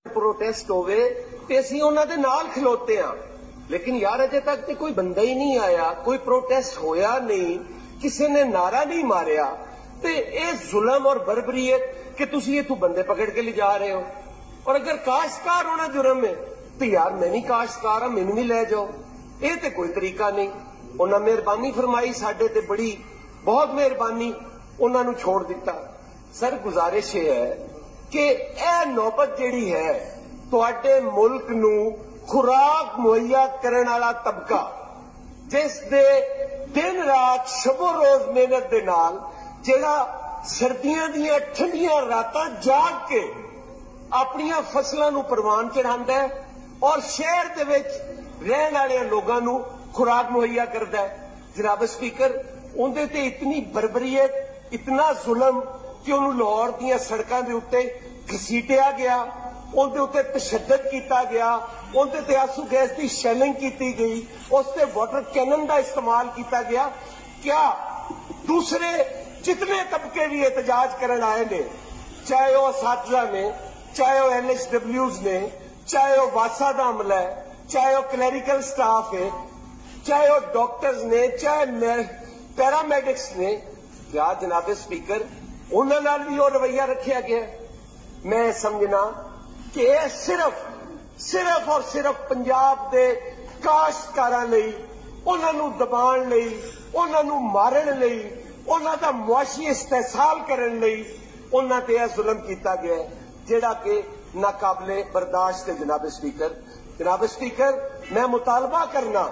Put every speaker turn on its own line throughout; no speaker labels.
Protest होवे ते असीं उन्हां दे नाल खलोते हां, लेकिन यार अजे तक तो कोई बंदा ही नहीं आया, कोई प्रोटेस्ट होया नहीं, किसी ने नारा नहीं मारिया। तो यह जुल्म और बर्बरीयत कि तुसीं इत्थों बंदे पकड़ के ले जा रहे हो। और अगर काश्तकार होना जुर्म है तो यार मैं भी काश्तकार हां, मैनूं भी लै जाओ। ये तो कोई तरीका नहीं। उन्हें मेहरबानी फरमाई, साडे ते बड़ी बहुत मेहरबानी, उन्होंने छोड़ दिता। सर गुजारिश है कि यह नौबत जिहड़ी है तुहाडे मुल्क नूं खुराक मुहैया करने वाला तबका, जिस दे दिन रात शबो रोज मेहनत दे नाल जिहड़ा सर्दियां दीयां ठंडियां रातां जाग के अपनियां फसलां नूं परवान चढ़ांदा है और शहर दे विच रहण वाले लोगां नूं खुराक मुहैया करदा है। जनाब स्पीकर, उहदे ते इतनी बर्बरीयत, इतना जुल्म कि उन्होंने लाहौर दीयां सड़कां दे उत्ते घसीटिया गया, उनके उत्ते तशद्दद किया गया, उनके ते आंसू गैस की शैलिंग की गई, उससे वाटर कैनन का इस्तेमाल किया गया। क्या दूसरे जितने तबके भी एहतजाज करने आए ने, चाहे वह असातिज़ा ने, चाहे वह LHWs ने, चाहे वह वासा का अमला है, चाहे वह क्लैरिकल स्टाफ है, चाहे वह डॉक्टर्स ने, चाहे पैरामेडिक्स ने, क्या जनाब स्पीकर उन्होंने नाल भी वो रवैया रखा गया? मैं समझना कि यह सिर्फ और सिर्फ पंजाब के काश्तकारां लई, उन्होंने दबाण लई, उन्होंने मारन लई, उन्हों का मुआशी इस्तेहसाल करन लई उन्होंने ते यह जुल्म किया गया है, जिहड़ा कि नाकाबिले बर्दाश्त है। जनाब स्पीकर, मैं मुतालबा करना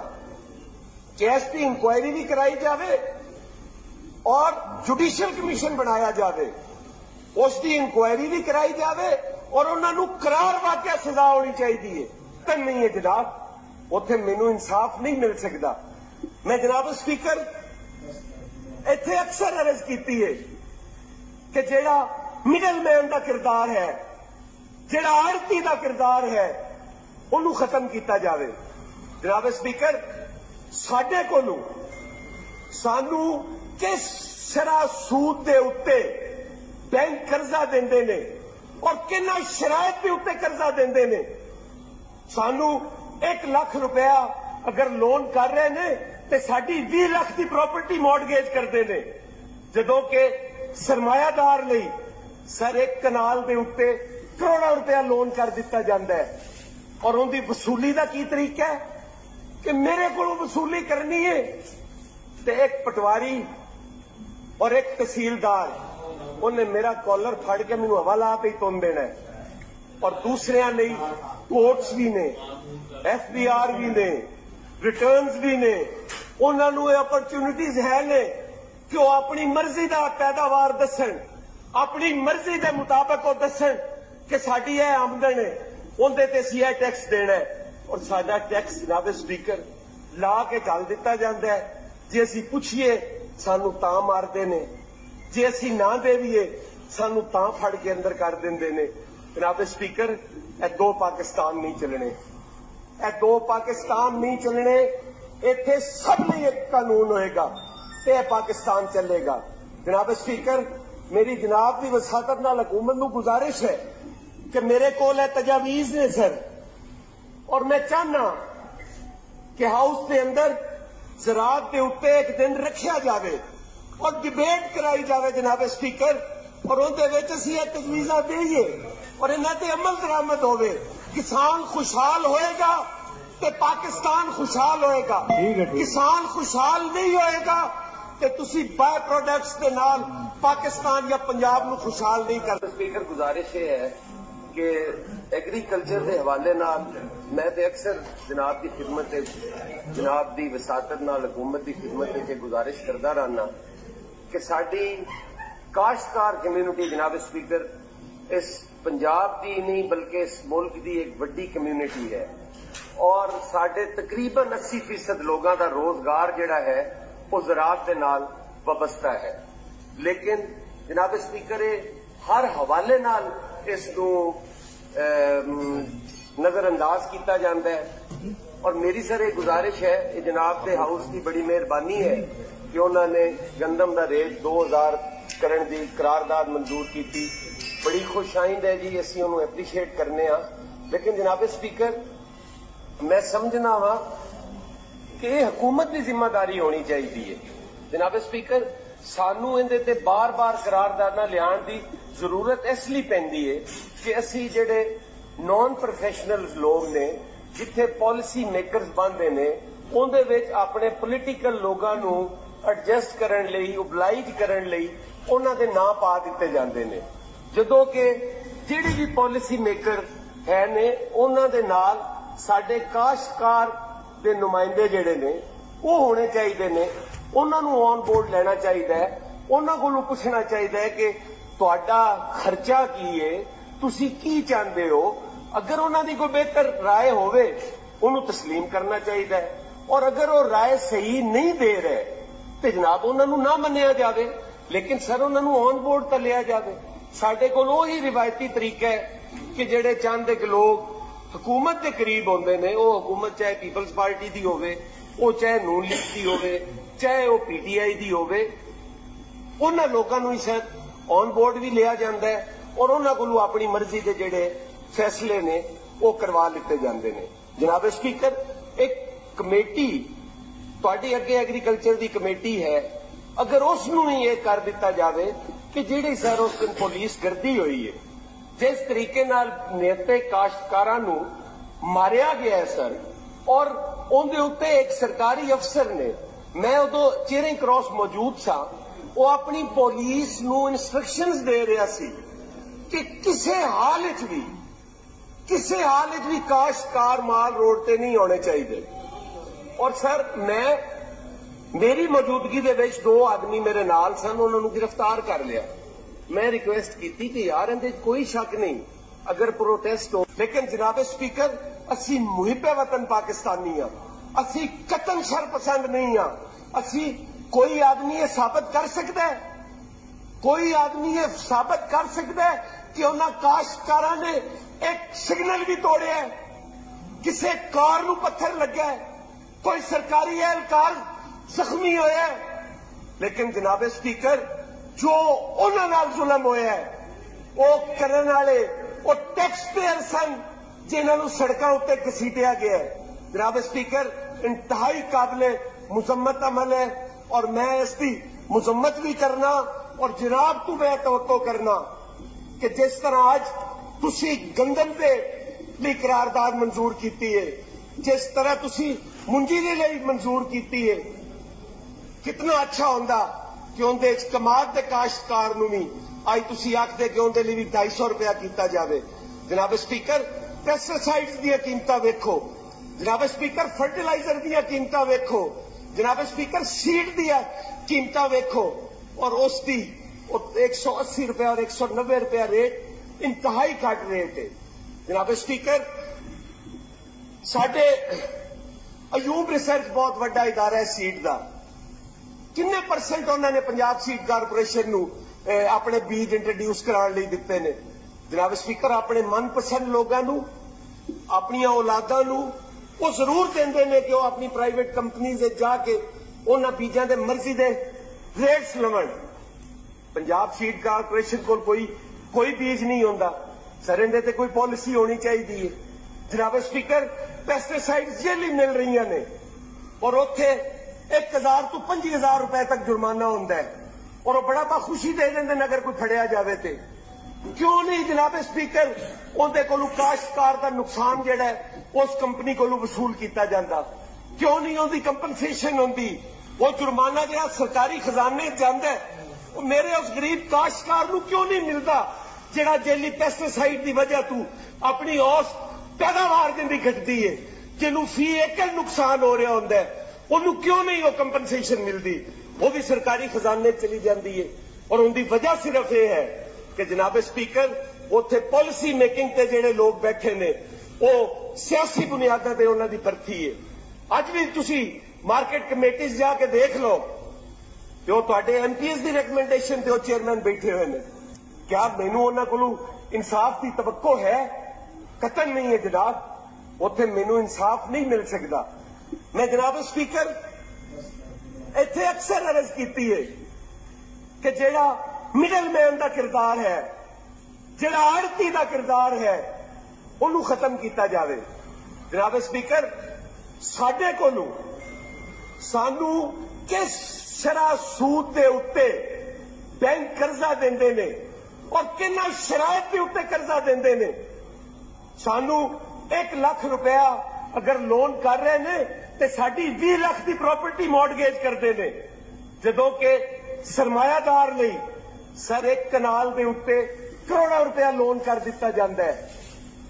कि इसकी इंक्वायरी भी कराई जाए और जुडिशियल कमीशन बनाया जाए, उसकी इंक्वायरी भी कराई जाए और उन्होंने करार वाकया सजा होनी चाहिए। तो नहीं है जनाब, उत्थे मैनू इंसाफ नहीं मिल सकता। मैं जनाब स्पीकर इत्थे अक्सर अर्ज की है कि जिहड़ा मिडल मैन का किरदार है, जिहड़ा आड़ती का किरदार है, उन्होंने खत्म किया जाए। जनाब स्पीकर, साडे कोलों सानू किस शरह सूद के उत्ते बैंक कर्जा देंदे ने और किन्ना शरायत के उत्ते कर्जा देंदे ने। सानू 1 लाख रुपया अगर लोन कर रहे ने तो साडी 20 लाख की प्रॉपर्टी मॉडगेज करते हैं, जदों के सरमायादार लई सर 1 कनाल के उत्ते करोड़ों रुपया लोन कर दिता जाता है। और उनकी वसूली का की तरीका है कि मेरे को वसूली करनी है तो एक पटवारी और एक तहसीलदार उन्हें मेरा कॉलर फड़ के मैनू हवाला पे ही तुम देना है। और दूसरे नहीं, कोर्ट्स भी ने, FBR भी ने, रिटर्न्स भी ने, उन्होंने अपॉर्चुनिटीज है ने कि वह अपनी मर्जी का पैदावार दसन, अपनी मर्जी के मुताबिक वो दसन कि साडी यह आमदन है, उनके ते असीं यह टैक्स देना है। और साडा टैक्स जनाब स्पीकर ला के चल दिता जाता है। जे असीं पुछिए सानू तां मारते ने, जे असीं ना देवीए सानू तां फड़ के अंदर कर देंदे ने। जनाब स्पीकर, यह 2 पाकिस्तान नहीं चलने, यह 2 पाकिस्तान नहीं चलने। इत्थे सब लिए एक कानून होएगा ते यह पाकिस्तान चलेगा। जनाब स्पीकर, मेरी जनाब की वसातत नाल हुकूमत नूं गुजारिश है कि मेरे कोल तजावीज़ ने सर, और मैं चाहना कि हाउस के अंदर ज़राअत के उत्ते एक दिन रखा जाए और डिबेट कराई जाए जनाब स्पीकर, और उनके तजवीज़ा देइए और इन्हां ते अमल दरामद होवे। किसान खुशहाल होएगा तो पाकिस्तान खुशहाल होएगा, किसान खुशहाल नहीं होएगा तो तुसी बाय प्रोडक्ट्स के नाल पाकिस्तान या पंजाब नूं खुशहाल नहीं कर। स्पीकर, गुजारिश है कि एग्रीकल्चर के हवाले नाल मैं तो अक्सर जनाब की खिदमत, जनाब की वसातत नाल हुकूमत की खिदमत गुजारिश करता रहना कि साडी काश्तकार कम्यूनिटी जनाब स्पीकर इस पंजाब की नहीं बल्कि इस मुल्क की एक वड्डी कम्यूनिटी है और साडे तकरीबन 80% लोगों का रोजगार जिहड़ा है वो ज़राअत दे नाल वाबस्ता है। लेकिन जनाब स्पीकर, हर हवाले नाल इसनूं नजरअंदाज किया जाता है। और मेरी सर एक गुजारिश है, जनाब के हाउस की बड़ी मेहरबानी है कि उन्होंने गंदम का रेट 2000 करने की करारदाद मंजूर की थी। बड़ी खुशाइंद है जी, असीं उन्होंने एप्रीशिएट करने आ। लेकिन जनाब स्पीकर, मैं समझना वा कि यह हुकूमत की जिम्मेदारी होनी चाहिए है। जनाब स्पीकर, सानू इहदे ते बार बार करारदादा लियाण की जरूरत इसलिए पैंदी है कि असी जिहड़े नॉन प्रोफेशनल लोग ने, जिथे पॉलिसी मेकरस बनते ने, उहदे विच अपने पोलीटिकल लोगों नू एडजस्ट करन लई, ओबलाइज करन लई उन्हां दे नां पा दिते जांदे ने, जदों कि जिहड़ी भी पॉलिसी मेकर है ने उन्हां दे नाल साडे काश्तकार दे नुमाइंदे जिहड़े ने वो होने चाहिए ने। उन्हां नू ऑन बोर्ड लेना चाहिए है, उन्हां कोलों पुछना चाहिए है कि तुहाडा खर्चा की है, तुसी की चाहते हो। अगर उन्हां दी कोई बेहतर राय होवे उन्होंने तस्लीम करना चाहिए है, और अगर वो राय सही नहीं दे रहे तो जनाब उन्होंने ना मन्निया जाए, लेकिन सर उन्होंने ऑन बोर्ड तो लिया जाए। साडे कोल वही रिवायती तरीका है कि जिहड़े चंद एक लोग हुकूमत के करीब होंदे ने, वो हुकूमत चाहे पीपल्स पार्टी की होवे, वो चाहे नून लीग की होवे, चाहे वो पीटीआई की होवे, उन्हां लोकां नूं ही शायद ऑन बोर्ड भी लिया जाता है और उन्हां कोलों अपनी मर्जी के जिहड़े फैसले ने वो करवा लिते जाते हैं। जनाब स्पीकर, एक कमेटी तुहाडे अगे एग्रीकल्चर की कमेटी है, अगर उसनूं ही यह कर दिता जाए कि जिहड़ी सर उस दिन पुलिस गर्दी हुई है, जिस तरीके नाल नेते काश्तकारां नूं मारिया गया है सर, और उनके उत्ते एक सरकारी अफसर ने, मैं उदों चेहरे क्रॉस मौजूद सा, वो अपनी पुलिस नूं इंस्ट्रक्शंस दे रहा सी कि किसी हाल विच भी काश्तकार माल रोड ते नहीं होने चाहिए। और सर मेरी मौजूदगी दे विच 2 आदमी मेरे नाल सन, उन्होंने गिरफ्तार कर लिया। मैं रिक्वेस्ट की कि यार इहदे कोई शक नहीं अगर प्रोटेस्ट हो, लेकिन जनाब स्पीकर असी मुहिबे वतन पाकिस्तानी हाँ, असी कतन शरपसंद नहीं हाँ। असी कोई आदमी ये साबित कर सकता है, कोई आदमी ये साबित कर सकता है कि उन्होंने काश्तकारां ने एक सिग्नल भी तोड़िया है, किसी कार नूं पत्थर लग्या है, कोई सरकारी एहलकार जख्मी होया है। लेकिन जनाब स्पीकर, जो उन्हां नाल जुल्म होया है वो करन वाले वो टैक्स पेयर सन जिन्हां नूं सड़कां उत्ते घसीटिया गया है। जनाब स्पीकर, इंतहाई काबिले मुजम्मत अमल है और मैं इसकी मुजम्मत भी करना और जनाब तू मैं तवक्को करना कि जिस तरह आज तुसी गंदम दे लई करारदाद मंजूर की है, जिस तरह तुसी मुंजी दे लई मंजूर की है, कितना अच्छा होंदा कि उनके कमाद के काश्तकार नूं भी अज तुसी आखदे कि उनके लिए भी 250 रुपया किया जाए। जनाब स्पीकर, पेस्टिसाइड्स दी कीमतां वेखो, जनाब स्पीकर फर्टिलाइजर दी कीमतां वेखो, जनाब स्पीकर सीड दी कीमतां वेखो, और उसकी 180 रुपया और 190 रुपया रेट इंतहाई घट रेट है। जनाब स्पीकर, साडे अयूब रिसर्च बहुत बड़ा इदारा है सीड का, किन्ने परसेंट उन्होंने पंजाब सीड कारपोरेशन नूं अपने बीज इंट्रोड्यूस कराने लई दिते ने। जनाब स्पीकर, अपने मनपसंद लोगों नूं, अपनी औलादां नूं वो जरूर देंदे ने कि वो अपनी प्राइवेट कंपनीज जाके उन्हां बीजां दे मर्जी दे रेट्स लवण। पंजाब सीड कारपोरेशन को कोई बीज नहीं होंदा सर, इहदे ते कोई पॉलिसी होनी चाहिए। जनाब स्पीकर, पेस्टिसाइड्स जेली मिल रही ने और उत्थे 1000 तो 5000 रुपए तक जुर्माना होंदा है, और वो बड़ा खुशी दे देंगे अगर कोई फड़िया जाए तो। क्यों नहीं जनाब स्पीकर, उहदे कोलों काश्तकार का नुकसान जिहड़ा है उस कंपनी कोलों वसूल किया जाता? क्यों नहीं उहदी कंपनसेशन होंदी? वो जुर्माना जिहड़ा सरकारी खजाने जांदा है वो मेरे उस गरीब काश्तकार नूं क्यों नहीं मिलता, जिहड़ा जेली पेस्टिसाइड की वजह तू अपनी औस पैदावार जिंदी घटती है, जिन्हों फी एकड़ नुकसान हो रहा होंदा है, उन्होंने क्यों नहीं वो कंपनसेशन मिलती? वो भी सरकारी खजाने चली जाती है। और उनकी वजह सिर्फ यह है कि जनाब स्पीकर, उत्थे पॉलिसी मेकिंग ते जिहड़े लोग बैठे ने वो सियासी बुनियादां ते उन्हां दी भर्ती है। अज भी तुसी मार्केट कमेटीज जाके देख लो कि वो तुहाडे एमपीएस की रिकमेंडेशन ते चेयरमैन बैठे हुए हैं। क्या मैनू उन्हां कोलों इंसाफ की तवक्को है? कतन नहीं है जनाब, उत्थे मैनू इंसाफ नहीं मिल सकता। मैं जनाब स्पीकर इत्थे अक्सर अर्ज की है कि जिहड़ा मिडल मैन का किरदार है, ਜਿਹੜਾ ਆੜਤੀ ਦਾ ਕਿਰਦਾਰ ਹੈ ਉਹਨੂੰ ਖਤਮ ਕੀਤਾ ਜਾਵੇ। ਜਨਾਬ ਸਪੀਕਰ, ਸਾਡੇ ਕੋਲੋਂ ਸਾਨੂੰ ਕਿਸ ਸ਼ਰ੍ਹਾ ਸੂਦ ਦੇ ਉੱਤੇ ਬੈਂਕ ਕਰਜ਼ਾ ਦਿੰਦੇ ਨੇ ਔਰ ਕਿੰਨਾ ਸ਼ਰਾਇਤ ਦੇ ਉੱਤੇ ਕਰਜ਼ਾ ਦਿੰਦੇ ਨੇ। ਸਾਨੂੰ 1 ਲੱਖ ਰੁਪਇਆ अगर लोन कर रहे ने तो साड़ी 20 लाख की प्रॉपर्टी मॉडगेज करते हैं, जदों के सरमायादार नहीं सर 1 कनाल के उत्ते करोड़ों रुपया लोन कर दिता जाता है।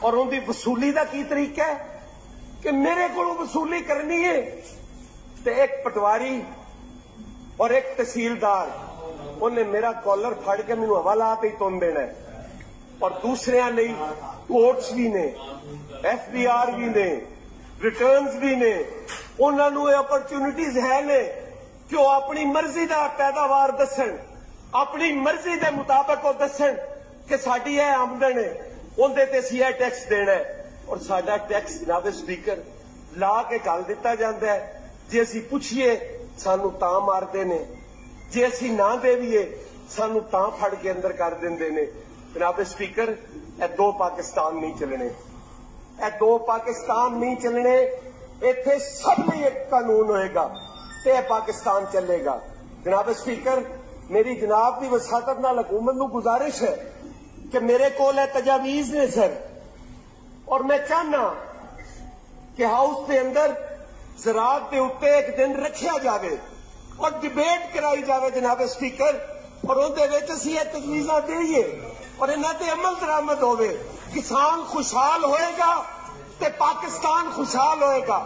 और उनकी वसूली का की तरीका है कि मेरे को वसूली करनी है तो एक पटवारी और एक तहसीलदार उन्हें मेरा कॉलर फड़ के मैनू हवालात ही तुन देना है। और दूसरिया नहीं कोर्ट्स भी ने, FBR भी ने, रिटर्न्स भी ने, उन्होंने अपॉर्चुनिटीज है ने कि वह अपनी मर्जी का पैदावार दसन, अपनी मर्जी के मुताबिक वो दसन कि साडी यह आमदन है, उनके ते असीं यह टैक्स देना है। और साडा टैक्स जनाब स्पीकर ला के गल दिता जाता है। जे असीं पुछिए सानू तां मारते ने, जे असीं ना देवीए सानू तां फड़ के अंदर कर देंदे ने। जनाब स्पीकर, यह 2 पाकिस्तान नहीं चलने, यह 2 पाकिस्तान नहीं चलने। इत्थे सब लिए एक कानून होएगा तो यह पाकिस्तान चलेगा। जनाब स्पीकर, मेरी जनाब की वसातत नाल हुकूमत नूं गुजारिश है कि मेरे कोल तजावीज़ ने सर, और मैं चाहना कि हाउस के अंदर ज़राअत के उत्ते एक दिन रखा जाए और डिबेट कराई जाए जनाब स्पीकर, और उहदे विच असीं यह तजवीज़ां देईए और इन्हां ते अमल दरामद होवे। किसान खुशहाल होएगा तो पाकिस्तान खुशहाल होएगा।